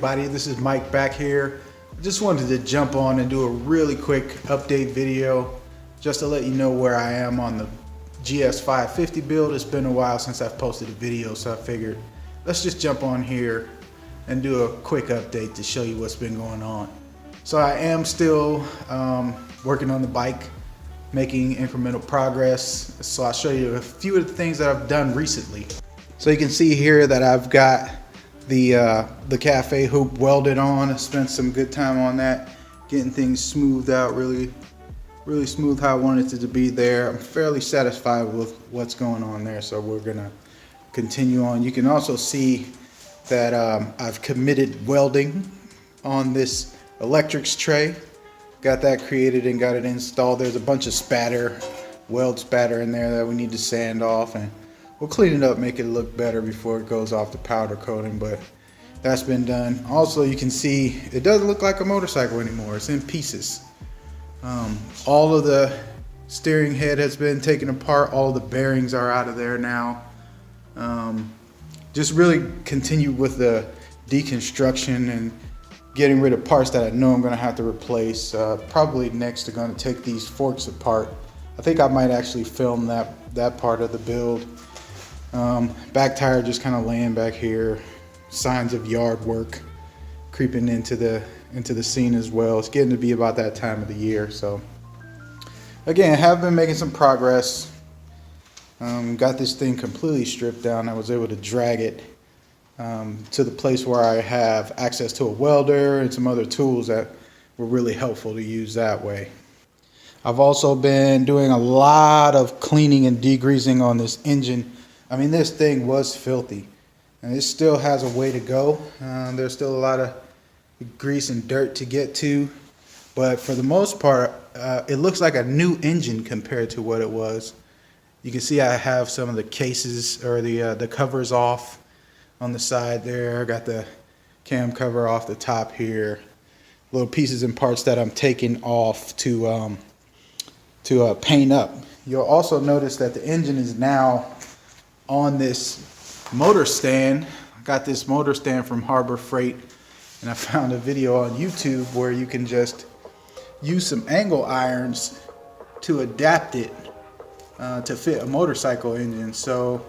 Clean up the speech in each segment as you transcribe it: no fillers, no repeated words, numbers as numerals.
everybody, this is Mike back here. I just wanted to jump on and do a really quick update video just to let you know where I am on the GS550 build. It's been a while since I've posted a video, so I figured let's just jump on here and do a quick update to show you what's been going on. So I am still working on the bike, making incremental progress. So I'll show you a few of the things that I've done recently. So you can see here that I've got the cafe hoop welded on. I spent some good time on that, getting things smoothed out, really smooth how I wanted it to be there. I'm fairly satisfied with what's going on there, so we're gonna continue on. You can also see that I've committed welding on this electrics tray. Got that created and got it installed. There's a bunch of weld spatter in there that we need to sand off, and we'll clean it up, make it look better before it goes off the powder coating, but that's been done. Also, you can see it doesn't look like a motorcycle anymore. It's in pieces. All of the steering head has been taken apart. All the bearings are out of there now. Just really continue with the deconstruction and getting rid of parts that I know I'm gonna have to replace. Probably next I'm gonna take these forks apart. I think I might actually film that part of the build. Back tire just kind of laying back here. Signs of yard work creeping into the scene as well. It's getting to be about that time of the year. So again, have been making some progress. Got this thing completely stripped down. I was able to drag it to the place where I have access to a welder and some other tools that were really helpful to use that way. I've also been doing a lot of cleaning and degreasing on this engine. I mean, this thing was filthy, and it still has a way to go. There's still a lot of grease and dirt to get to, but for the most part, it looks like a new engine compared to what it was. You can see I have some of the cases or the covers off on the side there. I got the cam cover off the top here. Little pieces and parts that I'm taking off to paint up. You'll also notice that the engine is now on this motor stand. I got this motor stand from Harbor Freight, and I found a video on YouTube where you can just use some angle irons to adapt it to fit a motorcycle engine. So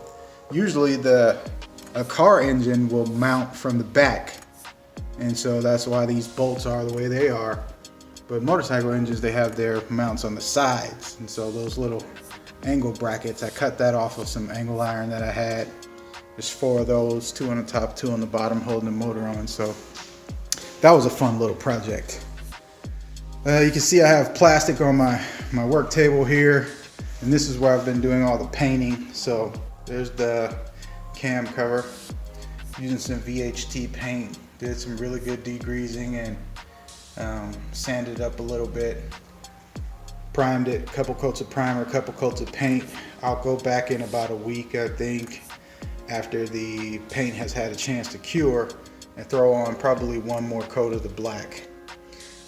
usually a car engine will mount from the back, and so that's why these bolts are the way they are. But motorcycle engines, they have their mounts on the sides, and so those little angle brackets, I cut that off of some angle iron that I had. There's 4 of those, 2 on the top, 2 on the bottom, holding the motor on. So that was a fun little project. You can see I have plastic on my work table here, and this is where I've been doing all the painting. So there's the cam cover, using some VHT paint. Did some really good degreasing and sanded up a little bit. Primed it, a couple coats of primer, a couple coats of paint. I'll go back in about a week, I think, after the paint has had a chance to cure, and throw on probably 1 more coat of the black.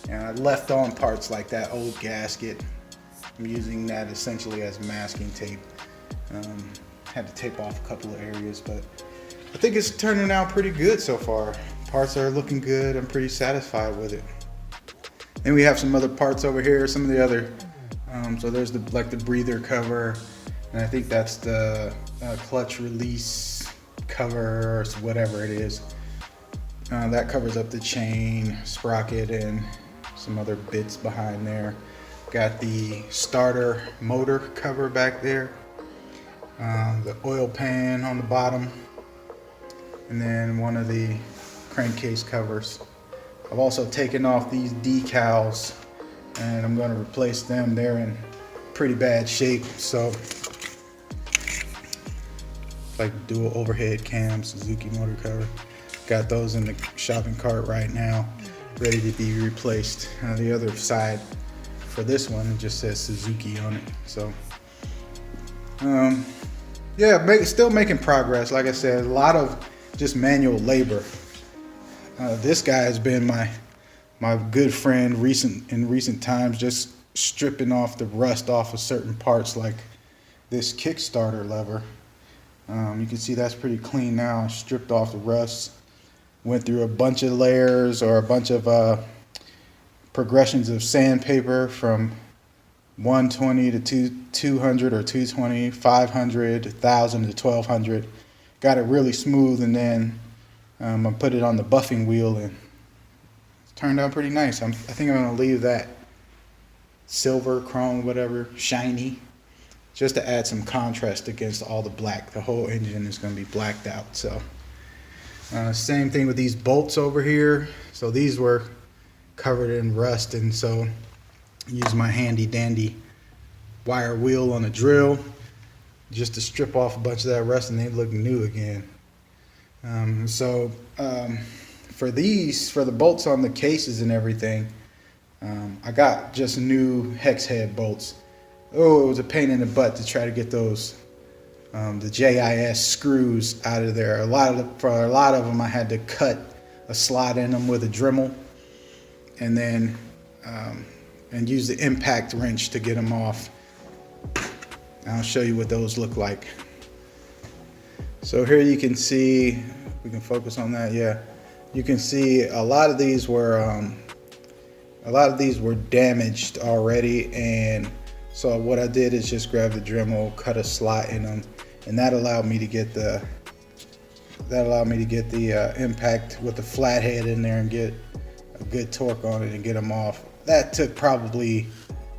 And I left on parts like that old gasket. I'm using that essentially as masking tape. Had to tape off a couple of areas, but I think it's turning out pretty good so far. Parts are looking good. I'm pretty satisfied with it. Then we have some other parts over here, some of the other, so there's the breather cover, and I think that's the clutch release cover or whatever it is. That covers up the chain, sprocket, and some other bits behind there. Got the starter motor cover back there, the oil pan on the bottom, and then one of the crankcase covers. I've also taken off these decals, and I'm going to replace them. They're in pretty bad shape. So like dual overhead cam, Suzuki motor cover. Got those in the shopping cart right now, ready to be replaced. The other side for this one, it just says Suzuki on it. So yeah, still making progress. Like I said, a lot of just manual labor. This guy has been my good friend in recent times, just stripping off the rust off of certain parts, like this Kickstarter lever. You can see that's pretty clean now. I stripped off the rust. went through a bunch of layers or a bunch of progressions of sandpaper from 120 to 200 or 220, 500, 1000 to 1200. Got it really smooth, and then I put it on the buffing wheel, and it turned out pretty nice. I think I'm going to leave that silver, chrome, whatever, shiny, just to add some contrast against all the black. The whole engine is going to be blacked out. So same thing with these bolts over here. So these were covered in rust, and so I used my handy dandy wire wheel on a drill just to strip off a bunch of that rust, and they look new again. For the bolts on the cases and everything, I got just new hex head bolts. Oh, it was a pain in the butt to try to get those the JIS screws out of there. For a lot of them, I had to cut a slot in them with a Dremel, and then and use the impact wrench to get them off. I'll show you what those look like. So here you can see, we can focus on that. Yeah, you can see a lot of these were damaged already, and so what I did is just grab the Dremel, cut a slot in them, and that allowed me to get the impact with the flathead in there and get a good torque on it and get them off. That took probably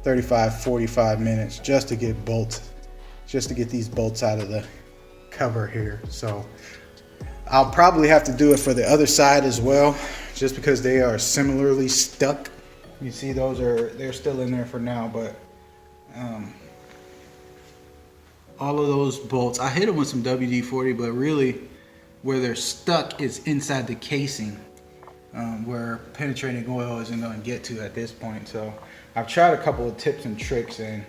35-45 minutes just to get these bolts out of the cover here. So I'll probably have to do it for the other side as well, just because they are similarly stuck. You see they're still in there for now, but all of those bolts, I hit them with some WD-40, but really where they're stuck is inside the casing, where penetrating oil isn't going to get to at this point. So I've tried a couple of tips and tricks, and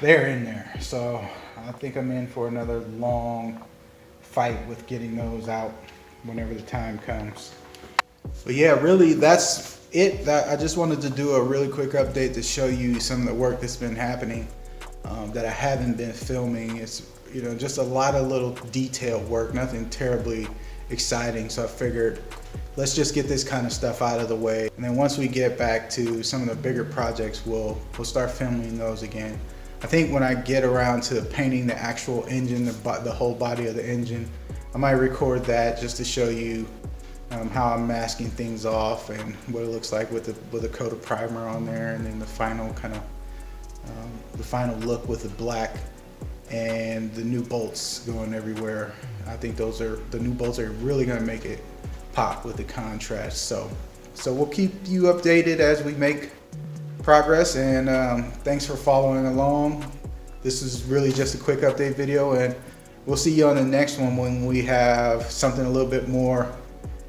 they're in there. So I think I'm in for another long fight with getting those out whenever the time comes. But yeah, really that's it. I just wanted to do a really quick update to show you some of the work that's been happening that I haven't been filming. It's just a lot of little detailed work, nothing terribly exciting. So I figured let's just get this kind of stuff out of the way, and then once we get back to some of the bigger projects, we'll start filming those again. I think when I get around to painting the actual engine, the whole body of the engine, I might record that just to show you how I'm masking things off and what it looks like with a coat of primer on there, and then the final the final look with the black and the new bolts going everywhere. I think the new bolts are really going to make it pop with the contrast. So we'll keep you updated as we make progress, and thanks for following along. This is really just a quick update video, and we'll see you on the next one when we have something a little bit more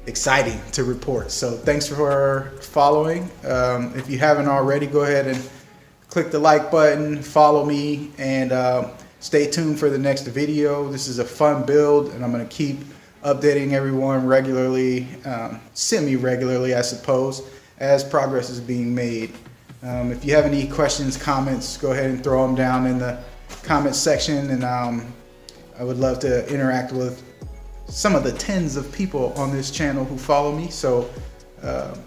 exciting to report. So thanks for following. If you haven't already, go ahead and click the like button, follow me, and stay tuned for the next video. This is a fun build, and I'm going to keep updating everyone regularly, semi-regularly I suppose, as progress is being made. If you have any questions, comments, go ahead and throw them down in the comment section, and I would love to interact with some of the tens of people on this channel who follow me. So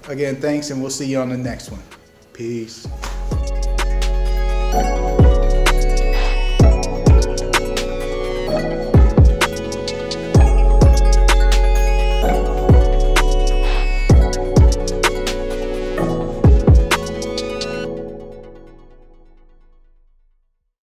again, thanks, and we'll see you on the next one. Peace.